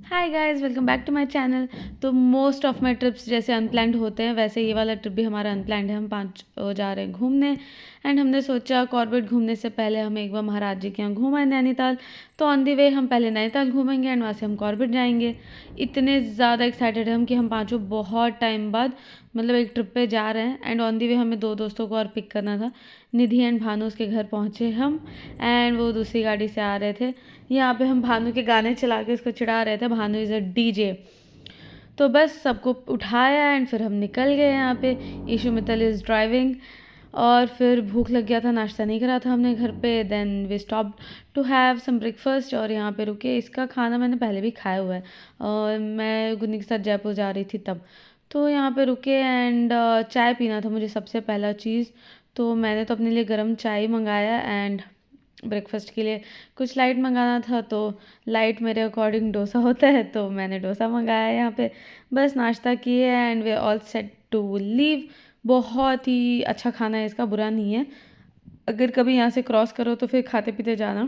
Hi guys, welcome back to my channel. तो most of my trips जैसे unplanned होते हैं, वैसे ये वाला ट्रिप भी हमारा अनप्लैंड है। हम 5 जा रहे हैं घूमने एंड हमने सोचा कॉर्बेट घूमने से पहले हम एक बार महाराज जी के यहाँ घूम आए नैनीताल। तो ऑन दी वे हम पहले नैनीताल घूमेंगे एंड वहाँ से हम कॉर्बेट जाएंगे। इतने ज़्यादा एक्साइटेड हम कि हम पाँचों बहुत टाइम बाद मतलब एक ट्रिप पे जा रहे हैं। एंड ऑन दी वे हमें 2 दोस्तों को और पिक करना था। निधि एंड भानु उसके घर पहुँचे हम एंड वो दूसरी गाड़ी से आ रहे थे। यहाँ पे हम भानु के गाने चला के उसको चिढ़ा रहे थे, भानु इज़ अ डीजे। तो बस सबको उठाया एंड फिर हम निकल गए यहाँ पे। Ishu Mittal is driving. और फिर भूख लग गया था, नाश्ता नहीं करा था हमने घर पे। Then we stop to have some breakfast और यहाँ पे रुके। इसका खाना मैंने पहले भी खाया हुआ है और मैं गुन्नी के साथ जयपुर जा रही थी तब। तो यहाँ पे रुके एंड चाय पीना था मुझे सबसे पहला चीज़। तो मैंने तो अपने लिए गर्म चाय मंगाया एंड ब्रेकफास्ट के लिए कुछ लाइट मंगाना था। तो लाइट मेरे अकॉर्डिंग डोसा होता है, तो मैंने डोसा मंगाया यहाँ पे। बस नाश्ता किए and we all set to leave. बहुत ही अच्छा खाना है इसका, बुरा नहीं है। अगर कभी यहाँ से क्रॉस करो तो फिर खाते पीते जाना।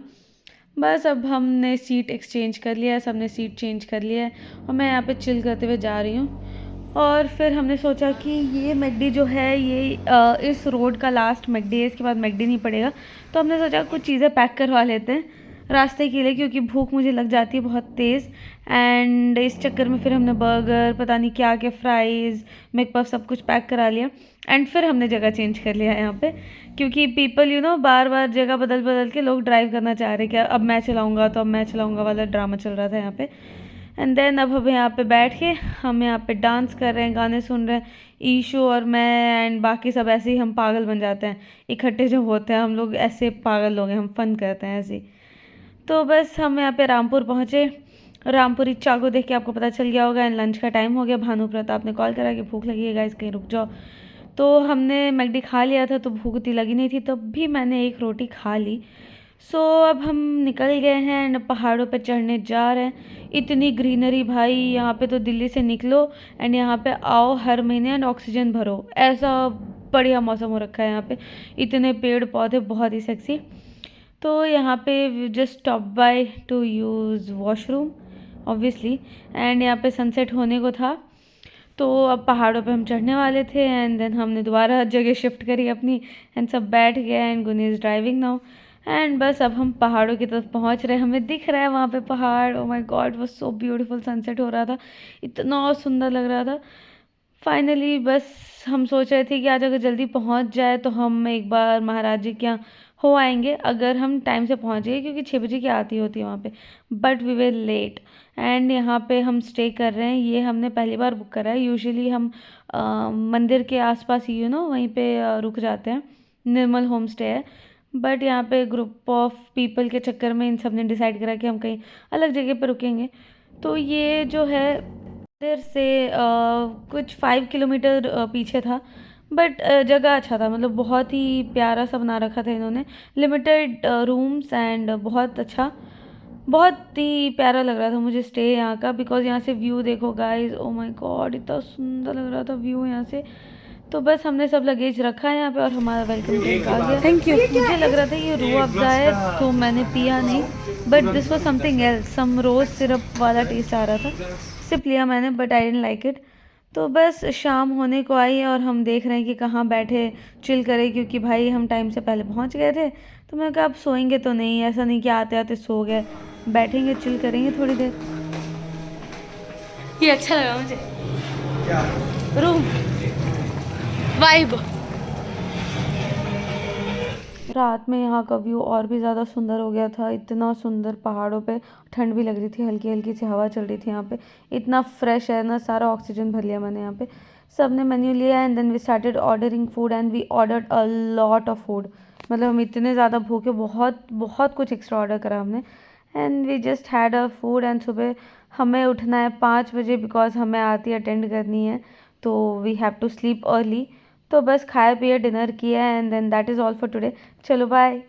बस अब हमने सीट एक्सचेंज कर लिया है, सबने सीट चेंज कर लिया है और मैं यहाँ पे चिल करते हुए जा रही हूँ। और फिर हमने सोचा कि ये मैकडी जो है ये इस रोड का लास्ट मैकडी है, इसके बाद मैकडी नहीं पड़ेगा। तो हमने सोचा कुछ चीज़ें पैक करवा लेते हैं रास्ते के लिए, क्योंकि भूख मुझे लग जाती है बहुत तेज़। एंड इस चक्कर में फिर हमने बर्गर, पता नहीं क्या क्या, फ्राइज़, मैकपफ सब कुछ पैक करा लिया। एंड फिर हमने जगह चेंज कर लिया यहाँ पे, क्योंकि पीपल बार बार जगह बदल बदल के लोग ड्राइव करना चाह रहे कि अब मैं चलाऊँगा तो अब मैं चलाऊँगा वाला ड्रामा चल रहा था यहाँ पे। एंड देन अब हम यहाँ पे बैठ के हम यहाँ पे डांस कर रहे हैं, गाने सुन रहे हैं। ईशू और मैं एंड बाकी सब ऐसे ही हम पागल बन जाते हैं। इकट्ठे जब होते हैं हम लोग ऐसे पागल लोग हैं, हम फन करते हैं ऐसे ही। तो बस हम यहाँ पे रामपुर पहुँचे। रामपुरी चा को देख के आपको पता चल गया होगा एंड लंच का टाइम हो गया। भानु प्रताप ने कॉल करा कि भूख लगी है गाइस, कहीं रुक जाओ। तो हमने मैकडी खा लिया था तो भूख उतनी लगी नहीं थी, तब भी मैंने एक रोटी खा ली। सो अब हम निकल गए हैं एंड पहाड़ों पे चढ़ने जा रहे हैं। इतनी ग्रीनरी भाई, यहाँ पे तो दिल्ली से निकलो एंड यहाँ पे आओ हर महीने एंड ऑक्सीजन भरो, ऐसा बढ़िया मौसम हो रखा है यहाँ पे। इतने पेड़ पौधे, बहुत ही सेक्सी। तो यहाँ पे just stop by two use washroom obviously. And यहाँ पे सनसेट होने को था, तो अब पहाड़ों पे हम चढ़ने वाले थे एंड देन हमने दोबारा जगह शिफ्ट करी अपनी एंड सब बैठ गए एंड गुनी इज़ ड्राइविंग नाउ। एंड बस अब हम पहाड़ों की तरफ पहुंच रहे हैं। हमें दिख रहा है वहाँ पे पहाड़। ओ माय गॉड, वो सो ब्यूटीफुल, सनसेट हो रहा था, इतना सुंदर लग रहा था। फाइनली बस हम सोच रहे थे कि आज अगर जल्दी पहुंच जाए तो हम एक बार महाराज जी के यहाँ हो आएंगे, अगर हम टाइम से पहुंच गए, क्योंकि 6 बजे की आरती होती है वहाँ पे। But we were late and यहाँ पे हम स्टे कर रहे हैं। ये हमने पहली बार बुक करा है। यूजुअली हम मंदिर के आसपास ही वहीं पे रुक जाते हैं। निर्मल होम स्टे है, बट यहाँ पे ग्रुप ऑफ पीपल के चक्कर में इन सब ने डिसाइड करा कि हम कहीं अलग जगह पर रुकेंगे। तो ये जो है मंदिर से कुछ 5 किलोमीटर पीछे था, बट जगह अच्छा था, मतलब बहुत ही प्यारा सा बना रखा था इन्होंने। लिमिटेड रूम्स एंड बहुत अच्छा, बहुत ही प्यारा लग रहा था मुझे स्टे यहाँ का। बिकॉज यहाँ से व्यू देखो गाइस, ओ माय गॉड, इतना सुंदर लग रहा था व्यू यहाँ से। तो बस हमने सब लगेज रखा है यहाँ पे और हमारा वेलकम ड्रिंक आ गया। Thank you. मुझे लग रहा था ये रूह अफ़ज़ा है तो मैंने पिया नहीं, but this was something else, some rose syrup वाला टेस्ट आ रहा था। सिर्फ लिया मैंने but I didn't like it. तो बस शाम होने को आई और हम देख रहे हैं कि कहाँ बैठे चिल करें, क्योंकि भाई हम टाइम से पहले पहुँच गए थे। तो मैं कहा अब सोएंगे तो नहीं, ऐसा नहीं कि आते आते सो गए, बैठेंगे चिल करेंगे थोड़ी देर। ये अच्छा लगा मुझे, रूम वाइब। रात में यहाँ का व्यू और भी ज़्यादा सुंदर हो गया था। इतना सुंदर पहाड़ों पे, ठंड भी लग रही थी, हल्की हल्की सी हवा चल रही थी यहाँ पे। इतना फ्रेश है ना, सारा ऑक्सीजन भर लिया मैंने यहाँ पे। सब ने मेन्यू लिया and then we started ordering food and we ordered a lot of food. मतलब हम इतने ज़्यादा भूखे, बहुत बहुत कुछ एक्स्ट्रा ऑर्डर करा हमने and we just had a food. एंड सुबह हमें उठना है 5 बजे बिकॉज हमें आरती अटेंड करनी है, तो we have to sleep early. तो बस खाया पिया डिनर किया and then that is all for today. चलो बाय।